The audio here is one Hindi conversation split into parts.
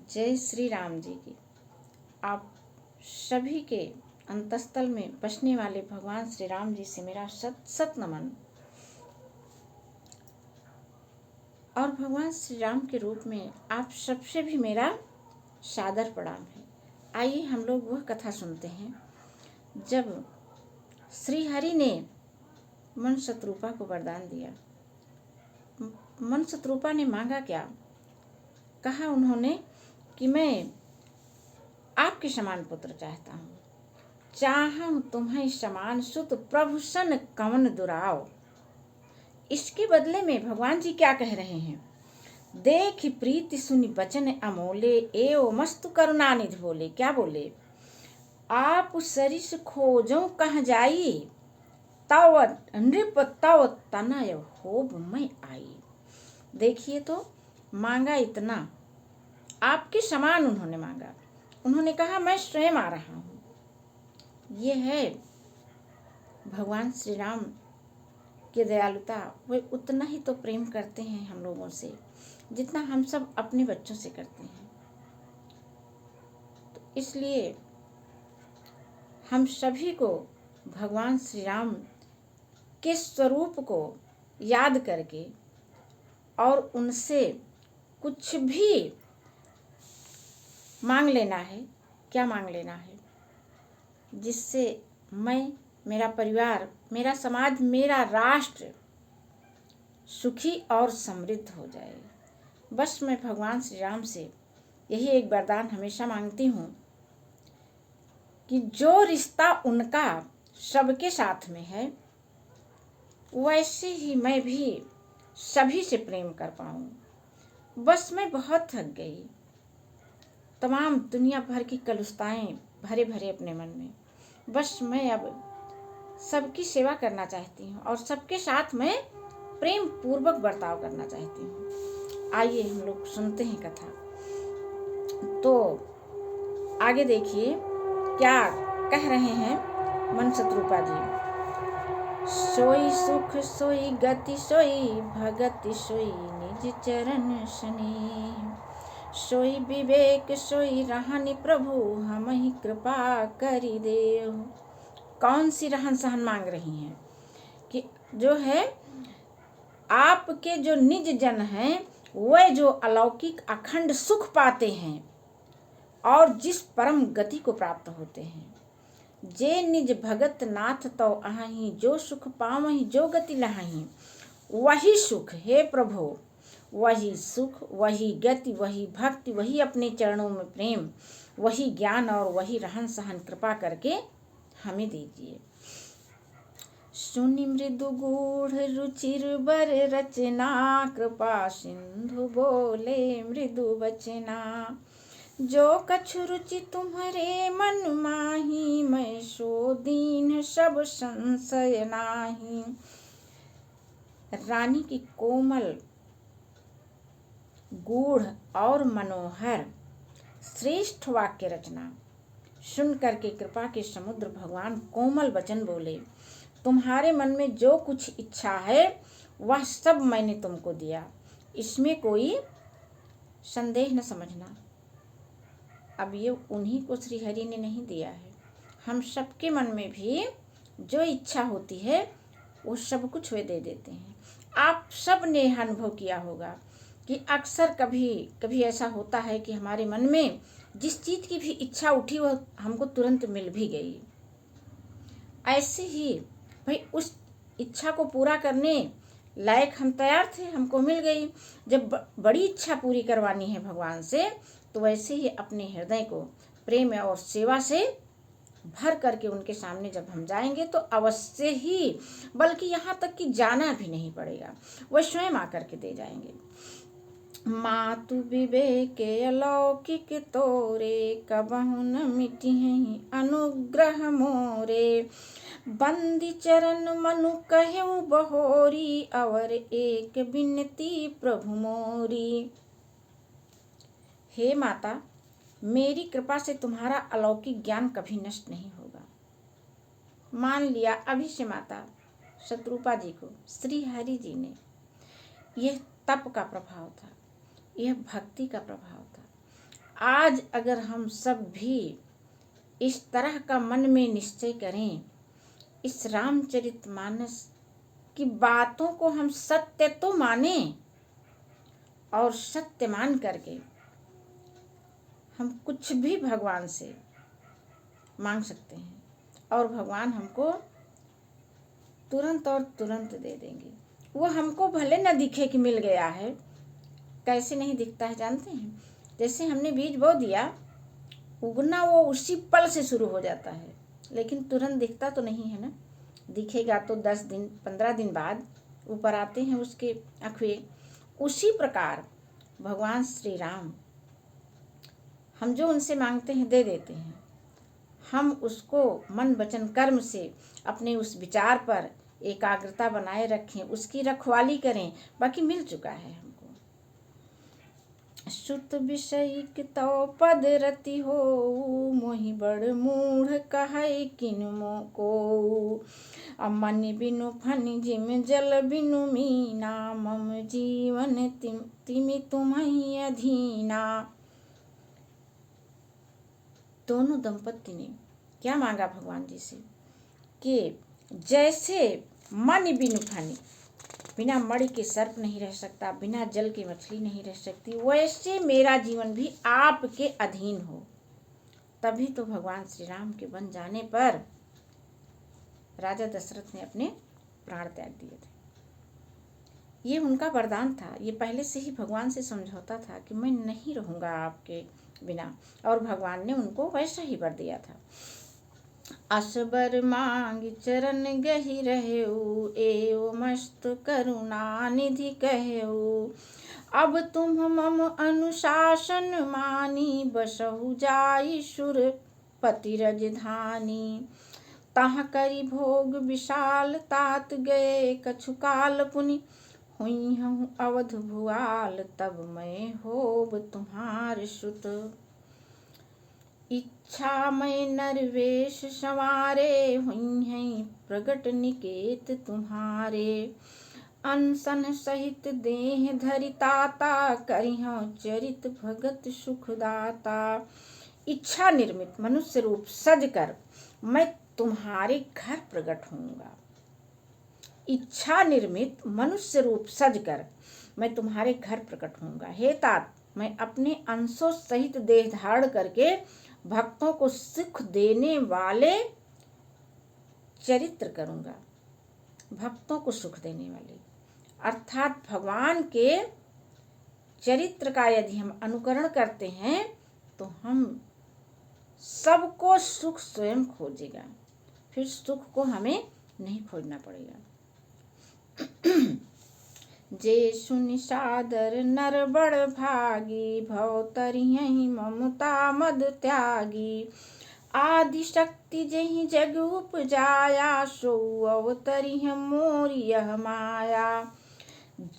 जय श्री राम जी की। आप सभी के अंतस्थल में बसने वाले भगवान श्री राम जी से मेरा सत सत नमन और भगवान श्री राम के रूप में आप सबसे भी मेरा सादर प्रणाम है। आइए हम लोग वह कथा सुनते हैं जब श्री हरि ने मन शत्रुपा को वरदान दिया। मन शत्रुपा ने मांगा क्या? कहा उन्होंने कि मैं आपके समान पुत्र चाहता हूँ, चाहूं तुम्हें समान सुत प्रभु सन कवन दुराव। इसके बदले में भगवान जी क्या कह रहे हैं? देख प्रीति सुनि बचन अमोले, एओ मस्तु करुणानिधि बोले। क्या बोले? आप सरिस खोजो कह जाई, तव नृप तव तनय होब मैं आई। देखिए तो मांगा इतना, आपके समान उन्होंने मांगा। उन्होंने कहा मैं स्वयं आ रहा हूँ। ये है भगवान श्री राम की दयालुता। वे उतना ही तो प्रेम करते हैं हम लोगों से जितना हम सब अपने बच्चों से करते हैं। तो इसलिए हम सभी को भगवान श्री राम के स्वरूप को याद करके और उनसे कुछ भी मांग लेना है। क्या मांग लेना है? जिससे मैं, मेरा परिवार, मेरा समाज, मेरा राष्ट्र सुखी और समृद्ध हो जाए। बस मैं भगवान श्री राम से यही एक वरदान हमेशा मांगती हूँ कि जो रिश्ता उनका सबके साथ में है वैसे ही मैं भी सभी से प्रेम कर पाऊँ। बस मैं बहुत थक गई तमाम दुनिया भर की कलुषताएं भरे भरे अपने मन में। बस मैं अब सबकी सेवा करना चाहती हूँ और सबके साथ मैं प्रेम पूर्वक बर्ताव करना चाहती हूँ। आइए हम लोग सुनते हैं कथा। तो आगे देखिए क्या कह रहे हैं मन शत्रुपा जी। सोई सुख सोई गति सोई भगति सोई निज चरण स्नेह, सोई विवेक सोई रहनि प्रभु हमहि कृपा करि देव। कौन सी रहन सहन मांग रही हैं? कि जो है आपके जो निज जन हैं वे जो अलौकिक अखंड सुख पाते हैं और जिस परम गति को प्राप्त होते हैं। जे निज भगत नाथ तो अहि, जो सुख पावहि जो गति लहहि। वही सुख हे प्रभु, वही सुख, वही गति, वही भक्ति, वही अपने चरणों में प्रेम, वही ज्ञान और वही रहन सहन कृपा करके हमें दीजिए। सुनि मृदु गूढ़ रुचिर बर रचना, कृपा सिंधु बोले मृदु बचना। जो कछु रुचि तुम्हारे मन माही, मैं सो दीन सब संशय नाही। रानी की कोमल गूढ़ और मनोहर श्रेष्ठ वाक्य रचना सुन करके कृपा के समुद्र भगवान कोमल वचन बोले, तुम्हारे मन में जो कुछ इच्छा है वह सब मैंने तुमको दिया, इसमें कोई संदेह न समझना। अब ये उन्हीं को श्री हरि ने नहीं दिया है, हम सबके मन में भी जो इच्छा होती है वो सब कुछ वे दे देते हैं। आप सब ने अनुभव किया होगा कि अक्सर कभी कभी ऐसा होता है कि हमारे मन में जिस चीज़ की भी इच्छा उठी वह हमको तुरंत मिल भी गई। ऐसे ही भाई उस इच्छा को पूरा करने लायक हम तैयार थे, हमको मिल गई। जब बड़ी इच्छा पूरी करवानी है भगवान से तो वैसे ही अपने हृदय को प्रेम और सेवा से भर करके उनके सामने जब हम जाएंगे तो अवश्य ही, बल्कि यहाँ तक कि जाना भी नहीं पड़ेगा, वह स्वयं आकर के दे जाएंगे। मातु विवेक अलौकिक तोरे, कबहु न मिटिहि अनुग्रह मोरे। बंदी चरण मनु कहु बहोरी, अवर एक विनती प्रभु मोरी। हे माता, मेरी कृपा से तुम्हारा अलौकिक ज्ञान कभी नष्ट नहीं होगा। मान लिया अभी से माता शत्रुपा जी को श्री हरि जी ने, यह तप का प्रभाव था, यह भक्ति का प्रभाव था। आज अगर हम सब भी इस तरह का मन में निश्चय करें, इस रामचरितमानस की बातों को हम सत्य तो माने और सत्य मान करके हम कुछ भी भगवान से मांग सकते हैं और भगवान हमको तुरंत और तुरंत दे देंगे। वो हमको भले न दिखे कि मिल गया है, कैसे नहीं दिखता है जानते हैं? जैसे हमने बीज बो दिया, उगना वो उसी पल से शुरू हो जाता है, लेकिन तुरंत दिखता तो नहीं है ना। दिखेगा तो 10 दिन 15 दिन बाद ऊपर आते हैं उसके अखवे। उसी प्रकार भगवान श्री राम, हम जो उनसे मांगते हैं दे देते हैं। हम उसको मन वचन कर्म से अपने उस विचार पर एकाग्रता बनाए रखें, उसकी रखवाली करें, बाकी मिल चुका है हमको। श्रुत विषयिक तो पद रति हो, मोहि बड़ मूढ़ कहै किन को। मन बिनु फनि जिम जल बिनु मीना, मम जीवन तिमि तुम्हि अधीना। दोनों दंपति ने क्या मांगा भगवान जी से कि जैसे मन बिनु फनि, बिना मणि के सर्प नहीं रह सकता, बिना जल की मछली नहीं रह सकती, वैसे मेरा जीवन भी आपके अधीन हो। तभी तो भगवान श्री राम के बन जाने पर राजा दशरथ ने अपने प्राण त्याग दिए थे। ये उनका वरदान था, ये पहले से ही भगवान से समझौता था कि मैं नहीं रहूंगा आपके बिना, और भगवान ने उनको वैसा ही वर दिया था। असबर मांग चरण गहि रहेऊ, एव मस्त करुणा निधि कहेऊ। अब तुम मम अनुशासन मानी, बसहु जाई सुरपति राजधानी। तहाँ करी भोग विशाल तात गए, कछु काल पुनि हुई हूँ अवध भुआल। तब मैं होब तुम्हार सुत, इच्छा मैं नरवेश संवारे। हुई हैं प्रगट निकेत तुम्हारे, अनशन सहित देह धरि ताता। करिहूँ चरित भगत सुखदाता। इच्छा निर्मित मनुष्य रूप सज कर मैं तुम्हारे घर प्रकट होऊंगा। इच्छा निर्मित मनुष्य रूप सज कर मैं तुम्हारे घर प्रकट होऊंगा। हे तात, मैं अपने अंशों सहित देह धारण करके भक्तों को सुख देने वाले चरित्र करूंगा। भक्तों को सुख देने वाले अर्थात भगवान के चरित्र का यदि हम अनुकरण करते हैं तो हम सबको सुख स्वयं खोजेगा, फिर सुख को हमें नहीं खोजना पड़ेगा। जे सुनि सादर नर बड़ भागी, भव तरिहि ममता मद त्यागी। आदि शक्ति जहि जग उपजाया, सो अवतरिहि मोर यह माया।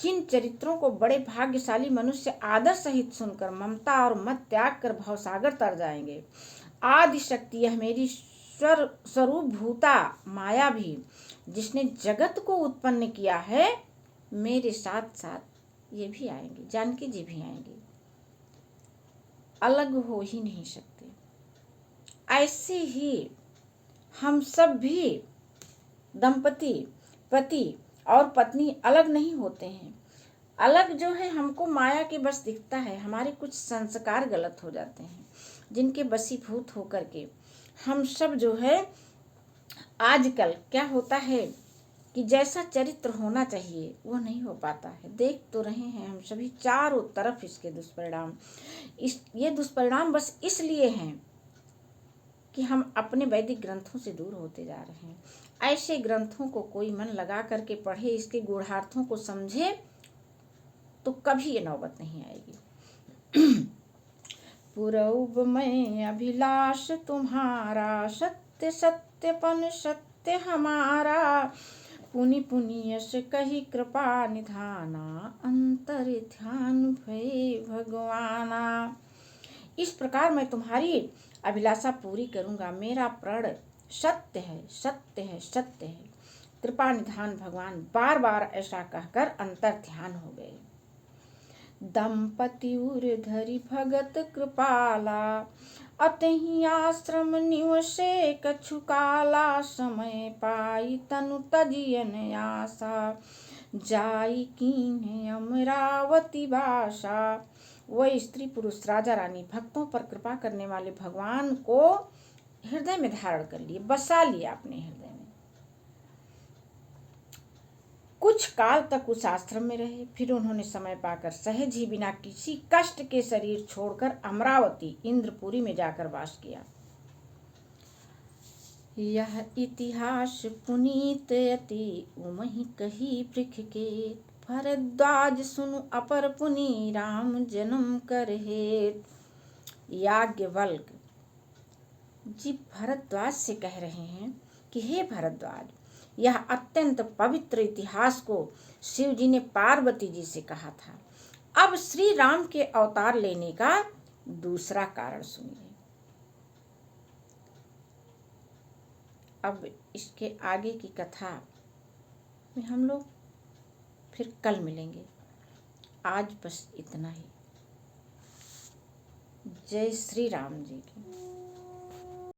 जिन चरित्रों को बड़े भाग्यशाली मनुष्य आदर सहित सुनकर ममता और मत त्याग कर भवसागर तर जाएंगे। आदि शक्ति, यह मेरी स्वरूप भूता माया भी, जिसने जगत को उत्पन्न किया है, मेरे साथ साथ ये भी आएंगे, जानकी जी भी आएंगे, अलग हो ही नहीं सकते। ऐसे ही हम सब भी दंपति, पति और पत्नी अलग नहीं होते हैं। अलग जो है हमको माया के बस दिखता है, हमारे कुछ संस्कार गलत हो जाते हैं, जिनके बसीभूत होकर के हम सब जो है, आजकल क्या होता है कि जैसा चरित्र होना चाहिए वो नहीं हो पाता है। देख तो रहे हैं हम सभी चारों तरफ इसके दुष्परिणाम। ये दुष्परिणाम बस इसलिए हैं कि हम अपने वैदिक ग्रंथों से दूर होते जा रहे हैं। ऐसे ग्रंथों को कोई मन लगा करके पढ़े, इसके गूढ़ार्थों को समझे, तो कभी ये नौबत नहीं आएगी। पुरौब में अभिलाष तुम्हारा, सत्य सत्यपन सत्य हमारा। पुनि पुनि यश कही कृपा निधाना, अंतर ध्यान भय भगवाना। इस प्रकार मैं तुम्हारी अभिलाषा पूरी करूंगा। मेरा प्रण सत्य है, सत्य है, सत्य है। कृपा निधान भगवान बार बार ऐसा कहकर अंतर ध्यान हो गए। दंपति उर धरि भगत कृपाला, अतहि आश्रम निवसे कछु काला, समय पाई तनु तजियन आशा, जाई कीन्हे अमरावती भाषा। वह स्त्री पुरुष राजा रानी भक्तों पर कृपा करने वाले भगवान को हृदय में धारण कर लिए, बसा लिया अपने हृदय में। कुछ काल तक उस आश्रम में रहे, फिर उन्होंने समय पाकर सहज ही बिना किसी कष्ट के शरीर छोड़कर अमरावती इंद्रपुरी में जाकर वास किया। यह इतिहास पुनीत अति उमहि कही पृख के, भरद्वाज सुनु अपर पुनि राम जन्म कर हेत। याज्ञवल्क जी भरद्वाज से कह रहे हैं कि हे भरद्वाज, यह अत्यंत पवित्र इतिहास को शिव जी ने पार्वती जी से कहा था। अब श्री राम के अवतार लेने का दूसरा कारण सुनिए। अब इसके आगे की कथा में हम लोग फिर कल मिलेंगे। आज बस इतना ही। जय श्री राम जी की।